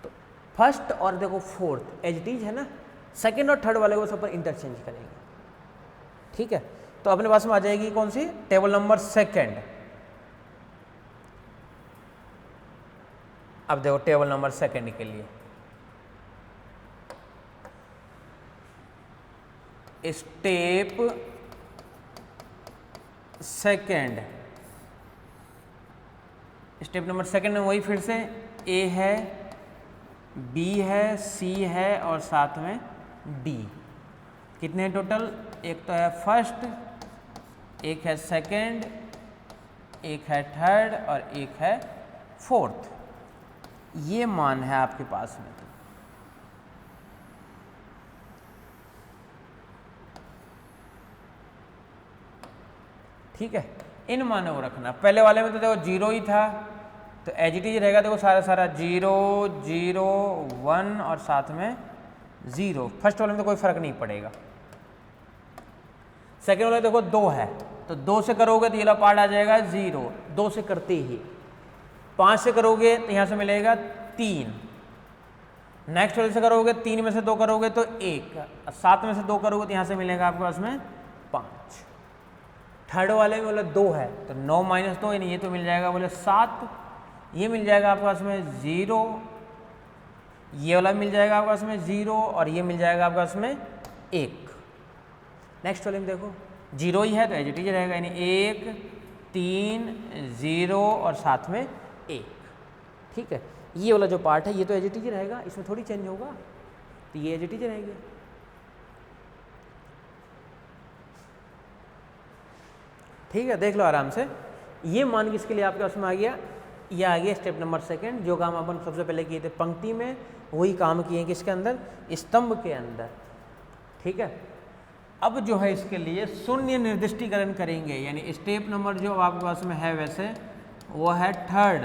तो फर्स्ट और देखो फोर्थ एज इट इज है ना, सेकंड और थर्ड वाले को सब पर इंटरचेंज करेंगे। ठीक है, तो अपने पास में आ जाएगी कौन सी, टेबल नंबर सेकंड। अब देखो टेबल नंबर सेकंड के लिए step second, step number second में वही फिर से ए है, बी है, सी है और साथ में डी। कितने हैं टोटल, एक तो है फर्स्ट, एक है सेकंड, एक है थर्ड और एक है फोर्थ। ये मान है आपके पास में। ठीक है, इन मानों को रखना। पहले वाले में तो देखो 0 ही था तो एज इट इज रहेगा, देखो सारा 0 0 1 और साथ में 0। फर्स्ट वाले में तो कोई फर्क नहीं पड़ेगा। सेकेंड वाले देखो 2 है तो 2 से करोगे तो ये वाला पार्ट आ जाएगा 0, 2 से करते ही। 5 से करोगे तो यहाँ से मिलेगा 3, नेक्स्ट वाले से करोगे 3 में से 2 करोगे तो 1, 7 में से 2 करोगे तो यहाँ से मिलेगा आपके पास में 5। थर्ड वाले में बोले 2 है तो 9 माइनस 2 यानी ये तो मिल जाएगा बोले 7, ये मिल जाएगा आपके पास में 0, ये वाला मिल जाएगा आपके पास में 0 और ये मिल जाएगा आपके पास में 1। नेक्स्ट वाले में देखो 0 ही है तो एज इट इज रहेगा, यानी 1 3 0 और साथ में 1। ठीक है, ये वाला जो पार्ट है ये तो एज इट इज रहेगा, इसमें थोड़ी चेंज होगा, तो ये एज इट इज रहेगा। ठीक है, देख लो आराम से। ये मान किसके लिए आपके पास में आ गया, ये आ गया स्टेप नंबर सेकंड। जो काम अपन सबसे पहले किए थे पंक्ति में, वही काम किए किसके अंदर, स्तंभ के अंदर। ठीक है, अब जो है इसके लिए शून्य निर्दिष्टीकरण करेंगे, यानी स्टेप नंबर जो आपके पास में है वैसे वो है third,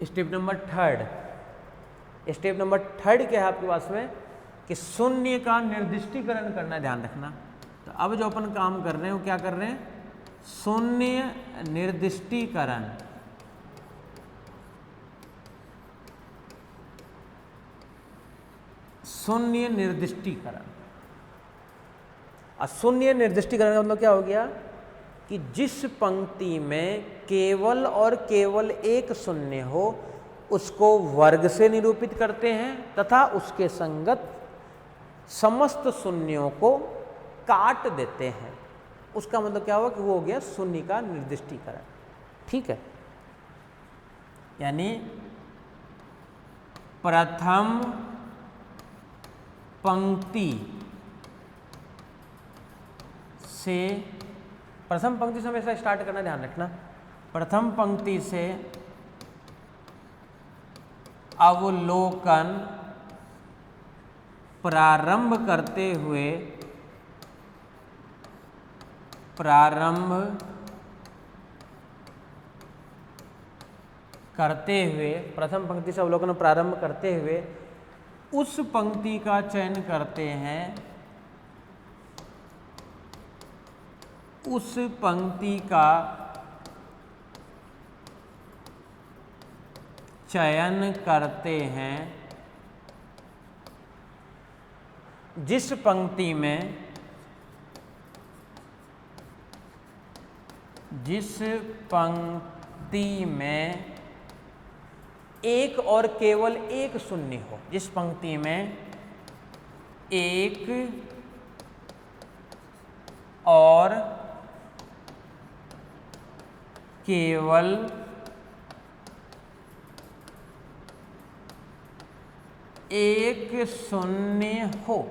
step number third. Step number third क्या है आपके पास में कि शून्य का निर्दिष्टीकरण करना, ध्यान रखना। तो अब जो अपन काम कर रहे हैं वो क्या कर रहे हैं, शून्य निर्दिष्टीकरण। शून्य निर्दिष्टीकरण, और शून्य निर्दिष्टीकरण का मतलब क्या हो गया कि जिस पंक्ति में केवल और केवल एक शून्य हो उसको वर्ग से निरूपित करते हैं तथा उसके संगत समस्त शून्यों को काट देते हैं। उसका मतलब क्या हुआ कि वो हो गया शून्य का निर्दिष्टीकरण। ठीक है, यानी प्रथम पंक्ति से, प्रथम पंक्ति से हमेशा स्टार्ट करना, ध्यान रखना। प्रथम पंक्ति से अवलोकन प्रारंभ करते हुए, प्रथम पंक्ति से अवलोकन प्रारंभ करते हुए उस पंक्ति का चयन करते हैं, उस पंक्ति का चयन करते हैं जिस पंक्ति में एक और केवल एक शून्य हो, जिस पंक्ति में एक और केवल एक शून्य हो,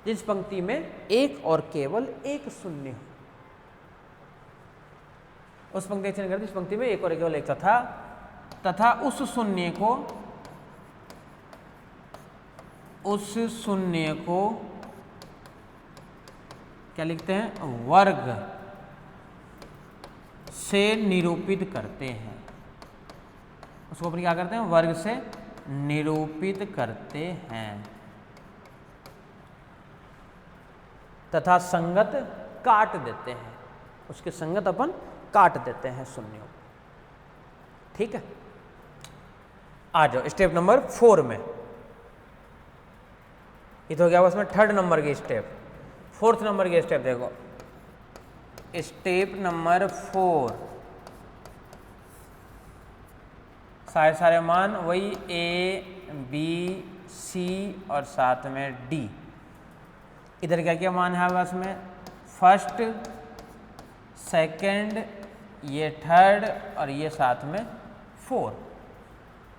जिस पंक्ति में एक और केवल एक शून्य हो, उस पंक्ति का चयन करते, जिस पंक्ति में एक और केवल एक तथा उस शून्य को क्या लिखते हैं, वर्ग से निरूपित करते हैं। उसको अपन क्या करते हैं, वर्ग से निरूपित करते हैं तथा संगत काट देते हैं, उसके संगत अपन काट देते हैं शून्यों को। ठीक है, आ जाओ स्टेप नंबर 4 में। ये तो हो गया उसमें थर्ड नंबर की स्टेप। फोर्थ नंबर की स्टेप देखो, स्टेप नंबर 4, सारे मान वही A, B, C और साथ में D। इधर क्या क्या मान है बस में, फर्स्ट, सेकंड, ये थर्ड और ये साथ में 4।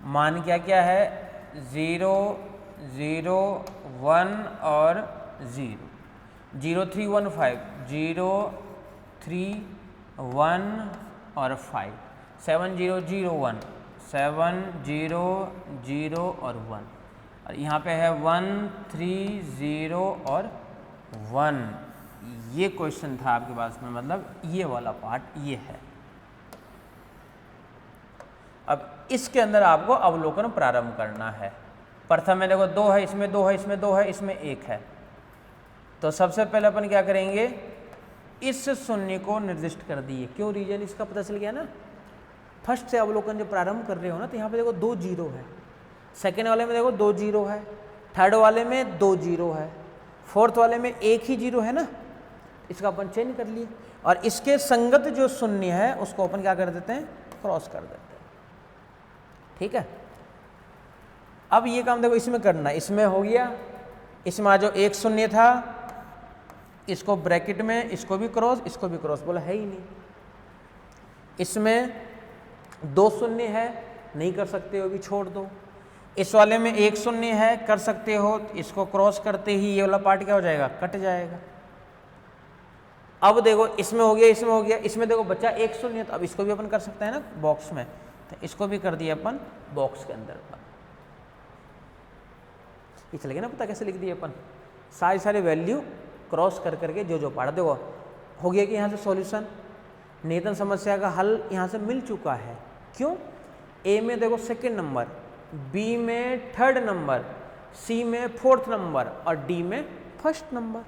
मान क्या क्या है, 0, 0, 1 और 0, 0, 3, 1, 5, 0, 3, 1 और 5, 7, 0, 0, 1, 7, 0, 0 और 1, और यहाँ पे है 1, 3, 0 और 1। ये क्वेश्चन था आपके पास में, मतलब ये वाला पार्ट ये है। अब इसके अंदर आपको अवलोकन प्रारंभ करना है। प्रथम में देखो 2 है, इसमें 2 है, इसमें 2 है, इसमें 1 है। तो सबसे पहले अपन क्या करेंगे, इस शून्य को निर्दिष्ट कर दिए। क्यों, रीजन इसका पता चल गया ना। फर्स्ट से अवलोकन जब प्रारंभ कर रहे हो ना, तो यहाँ पे देखो 2 0 है, सेकेंड वाले में देखो 2 0 है, थर्ड वाले में 2 0 है, फोर्थ वाले में 1 ही 0 है ना। इसका अपन चेंज कर लिए, और इसके संगत जो शून्य है उसको अपन क्या कर देते हैं, क्रॉस कर देते हैं। ठीक है, अब ये काम देखो इसमें करना, इसमें हो गया, इसमें जो 1 शून्य था इसको ब्रैकेट में, इसको भी क्रॉस, इसको भी क्रॉस, बोला है ही नहीं। इसमें 2 शून्य है, नहीं कर सकते हो, भी छोड़ दो। इस वाले में 1 शून्य है, कर सकते हो, इसको क्रॉस करते ही ये वाला पार्ट क्या हो जाएगा, कट जाएगा। अब देखो इसमें हो गया, इसमें हो गया, इसमें देखो बच्चा 1 शून्य, तो अब इसको भी अपन कर सकते हैं ना बॉक्स में, तो इसको भी कर दिया अपन बॉक्स के अंदर। ये चलेगा ना पता कैसे लिख दिए अपन, सारे वैल्यू क्रॉस कर करके जो पार्ट देखो हो गया कि यहाँ से सॉल्यूशन, न्यूटन समस्या का हल यहाँ से मिल चुका है। क्यों? ए में देखो सेकंड नंबर, बी में थर्ड नंबर, सी में फोर्थ नंबर और डी में फर्स्ट नंबर।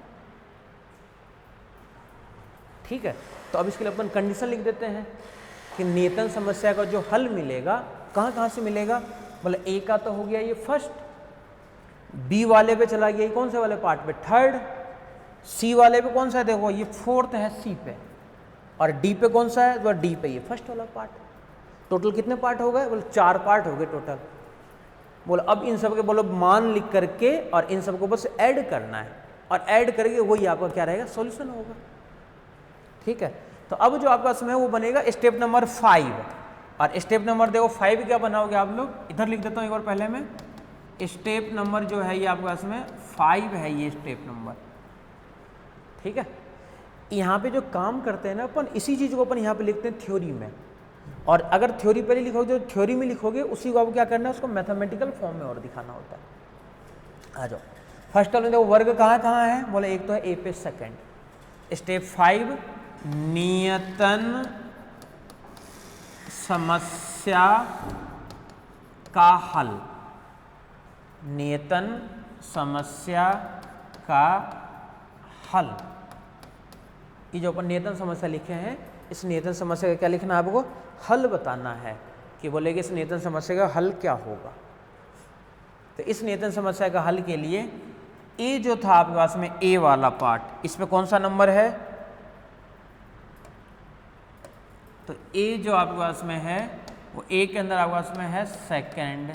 ठीक है, तो अब इसके लिए अपन कंडीशन लिख देते हैं कि न्यूटन समस्या का जो हल मिलेगा कहाँ से मिलेगा, बोले ए का तो हो गया ये फर्स्ट, बी वाले पे चला गया ये कौन से वाले पार्ट पे, थर्ड, सी वाले पे कौन सा है, देखो ये फोर्थ है सी पे, और डी पे कौन सा है, तो डी पे ये फर्स्ट वाला पार्ट। टोटल कितने पार्ट हो गए, बोले 4 पार्ट हो गए टोटल। बोलो अब इन सब के बोलो मान लिख करके और इन सबको बस ऐड करना है, और ऐड करके वही आपका क्या रहेगा, सॉल्यूशन होगा। ठीक है, तो अब जो आपका समय है वो बनेगा स्टेप नंबर 5, और स्टेप नंबर देखो 5 क्या बनाओगे आप लोग, इधर लिख देता हूँ एक बार पहले में, स्टेप नंबर जो है ये आपके पास में 5 है, ये स्टेप नंबर। ठीक है, यहाँ पे जो काम करते हैं ना अपन, इसी चीज़ को अपन यहाँ पे लिखते हैं थ्योरी में, और अगर थ्योरी पहले लिखोगे तो थ्योरी में लिखोगे, उसी को आपको क्या करना है, उसको मैथमेटिकल फॉर्म में और दिखाना होता है। आ जाओ फर्स्ट ऑफ देखो वर्ग कहाँ है, बोले एक तो है ए पे सेकेंड। स्टेप 5 न्यूटन समस्या का हल, न्यूटन समस्या का हल। ये जो अपन न्यूटन समस्या लिखे हैं, इस न्यूटन समस्या का क्या लिखना है आपको, हल बताना है कि बोले कि इस न्यूटन समस्या का हल क्या होगा। तो इस न्यूटन समस्या का हल के लिए ए जो था आपके पास में ए वाला पार्ट, इस पे कौन सा नंबर है, तो ए जो आपके पास में है वो ए के अंदर आपके पास में है सेकंड,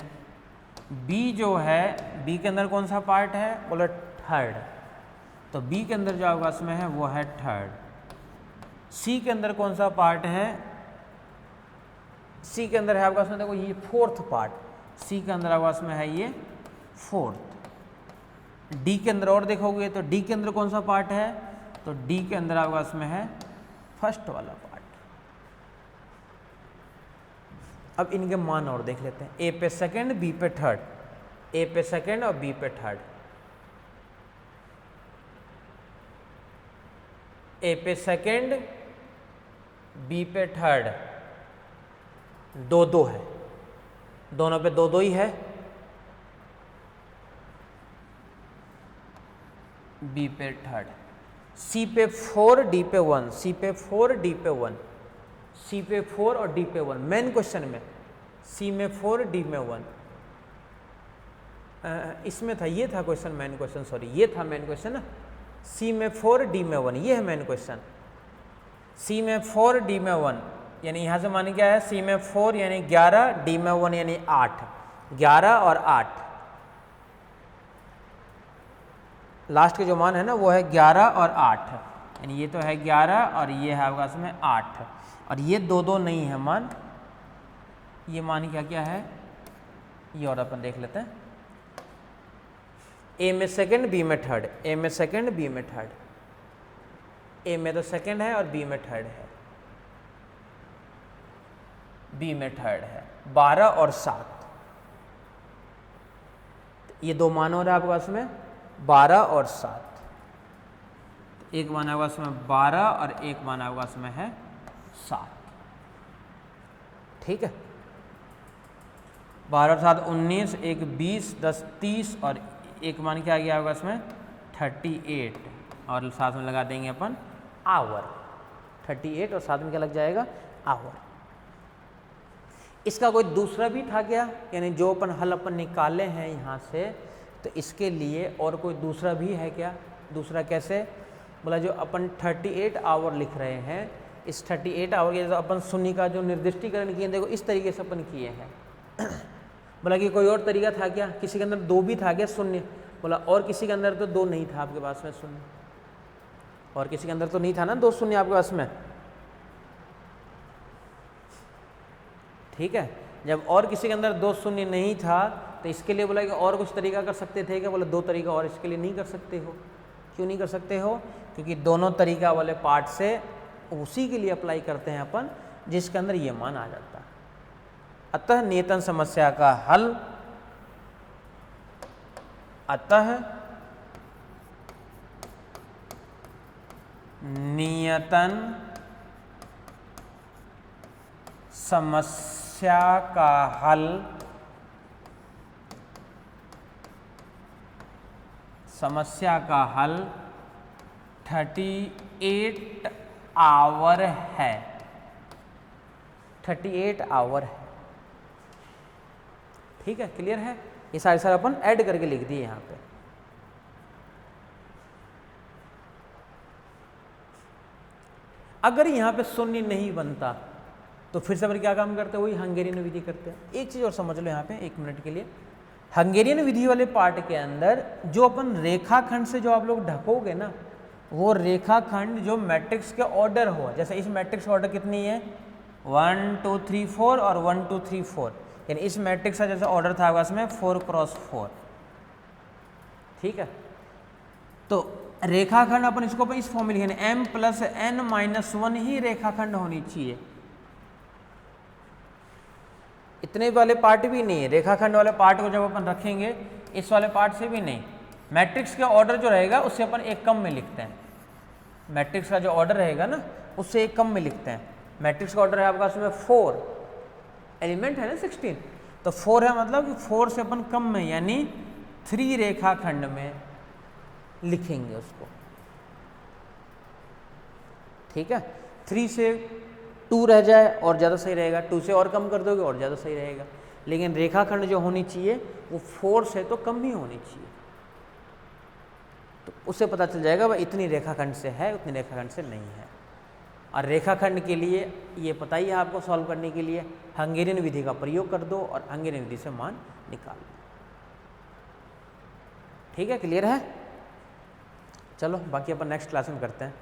बी जो है बी के अंदर कौन सा पार्ट है, बोले थर्ड, तो बी के अंदर जो आपके पास में है वो है थर्ड। सी के अंदर कौन सा पार्ट है, सी के अंदर है आपके पास में देखो ये फोर्थ पार्ट, सी के अंदर आपके पास में है ये फोर्थ। डी के अंदर और देखोगे तो डी के अंदर कौन सा पार्ट है, तो डी के अंदर आपके पास में है फर्स्ट वाला पार्ट। अब इनके मान और देख लेते हैं, ए पे सेकंड बी पे थर्ड, ए पे सेकंड और बी पे थर्ड। ए पे सेकंड बी पे थर्ड, 2-2 है, दोनों पे 2-2 ही है। बी पे थर्ड, सी पे 4 डी पे 1, सी पे 4 डी पे 1, सी पे 4 और डी पे 1। मेन क्वेश्चन में सी में 4 डी में 1, इसमें था, ये था क्वेश्चन मेन क्वेश्चन, सॉरी ये था मेन क्वेश्चन ना, सी में 4 डी में 1, ये है मेन क्वेश्चन। सी में 4 डी में 1 यानी यहाँ से मान क्या है, सी में 4 यानी 11, डी में 1 यानी 8, 11 और 8, लास्ट के जो मान है ना वो है 11 और 8, यानी ये तो है 11 और ये है आपका इसमें 8, और ये 2-2 नहीं है मान, ये मान क्या क्या है ये और अपन देख लेते हैं। ए में सेकंड बी में थर्ड, ए में सेकंड बी में थर्ड, ए में तो सेकंड है और बी में थर्ड है, बी में थर्ड है, 12 और 7, ये 2 मान हो रहा है आपके पास में 12 और 7, एक मान आपके पास में 12 और एक मान आपके पास में है 7। ठीक है, 12 और 7 19, एक 20, 10 30 और एक मान क्या आ गया आपके पास में 38, और साथ में लगा देंगे अपन आवर, 38 और साथ में क्या लग जाएगा आवर। इसका कोई दूसरा भी था क्या, यानी जो अपन हल अपन निकाले हैं यहाँ से, तो इसके लिए और कोई दूसरा भी है क्या, दूसरा कैसे, बोला जो अपन 38 आवर लिख रहे हैं, इस 38 आवर के अपन शून्य का जो निर्दिष्टीकरण किए देखो इस तरीके से अपन किए हैं। बोला कि कोई और तरीका था क्या, किसी के अंदर 2 भी था क्या शून्य, बोला और किसी के अंदर तो 2 नहीं था आपके पास में शून्य, और किसी के अंदर तो नहीं था ना 2 शून्य आपके पास में। ठीक है, जब और किसी के अंदर 2 शून्य नहीं था तो इसके लिए बोला कि और कुछ तरीका कर सकते थे क्या, बोला 2 तरीका और इसके लिए नहीं कर सकते हो, क्यों नहीं कर सकते हो? क्योंकि दोनों तरीका वाले पार्ट से उसी के लिए अप्लाई करते हैं अपन जिसके अंदर ये मान आ जाता है। अतः नियतन समस्या का हल, अतः नियतन समस्या का हल, समस्या का हल 38 आवर है। 38 आवर है। ठीक है, क्लियर है? ये सारे सारे अपन ऐड करके लिख दिए यहाँ पे। अगर यहाँ पे शून्य नहीं बनता तो फिर से अपन क्या काम करते हैं? वही हंगेरियन विधि करते हैं। एक चीज और समझ लो यहाँ पे 1 मिनट के लिए। हंगेरियन विधि वाले पार्ट के अंदर जो अपन रेखाखंड से जो आप लोग ढकोगे ना, वो रेखाखंड जो मैट्रिक्स के ऑर्डर हो, जैसे इस मैट्रिक्स ऑर्डर कितनी है 1 2 3 4 और 1 2 3 4, यानी इस मैट्रिक्स का जैसे ऑर्डर था उसमें 4 क्रॉस 4। ठीक है, तो रेखाखंड अपन इसको इस फॉर्म में लिखेंगे m प्लस n माइनस 1 ही रेखाखंड होनी चाहिए। इतने वाले पार्ट भी नहीं है, रेखाखंड वाले पार्ट को जब अपन रखेंगे इस वाले पार्ट से भी नहीं, मैट्रिक्स का ऑर्डर जो रहेगा उससे अपन एक कम में लिखते हैं। मैट्रिक्स का जो ऑर्डर रहेगा ना उससे एक कम में लिखते हैं। मैट्रिक्स का ऑर्डर है आपका उसमें 4 एलिमेंट है ना 16, तो 4 है मतलब कि 4 से अपन कम में यानी 3 रेखाखंड में लिखेंगे उसको। ठीक है, 3 से 2 रह जाए और ज़्यादा सही रहेगा, 2 से और कम कर दोगे और ज़्यादा सही रहेगा, लेकिन रेखाखंड जो होनी चाहिए वो 4 से तो कम ही होनी चाहिए। तो उससे पता चल जाएगा भाई इतनी रेखाखंड से है, उतनी रेखाखंड से नहीं है। और रेखाखंड के लिए ये पता ही है आपको, सॉल्व करने के लिए हंगेरियन विधि का प्रयोग कर दो और हंगेरियन विधि से मान निकाल लो। ठीक है, क्लियर है? चलो बाकी अपन नेक्स्ट क्लास में करते हैं।